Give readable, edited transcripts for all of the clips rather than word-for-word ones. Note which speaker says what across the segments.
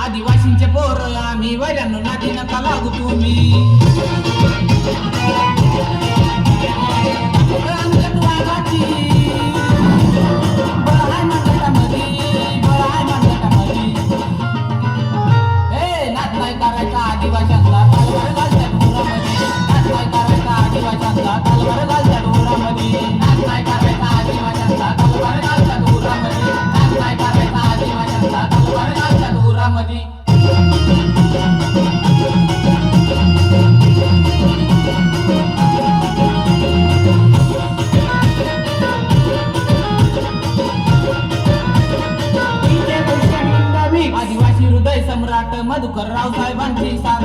Speaker 1: आदिवासींचे पोर आम्ही वैरांनो नादी नका लागू तुम्ही आदिवासी हृदय सम्राट मधुकरराव साहेबांची साथ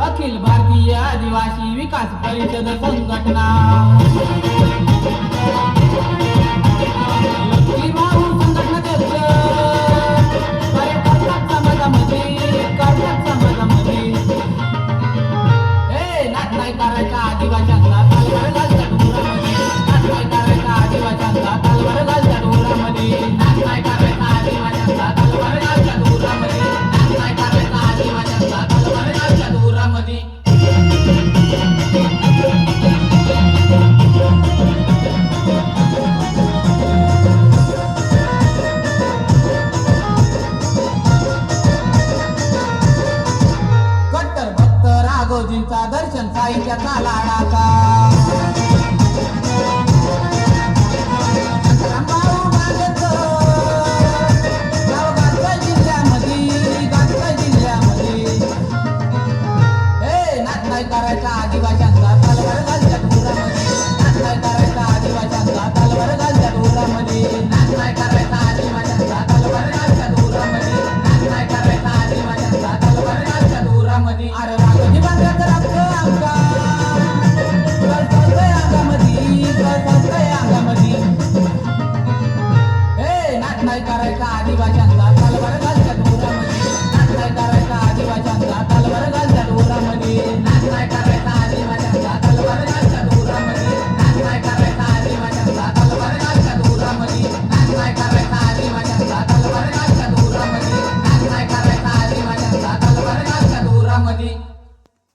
Speaker 1: अखिल भारतीय आदिवासी विकास परिषद संघटना गोजींचा दर्शन साईच्या लाडाचा करायचा आदिवाशांचा तलवार घालच्या डोरामध्ये नाच करायचा आदिवाशांचा तलवार घालच्या डोरामध्ये नाच करायचा आदिवाशांचा तलवार घालच्या डोरामध्ये नाच करायचा आदिवाशांचा तलवार घालच्या डोरामध्ये अरे राघोजी बांधल्याचं रक्त आमच्या कळतंय अंगामध्ये हे नाच करायचा आदिवाशांचा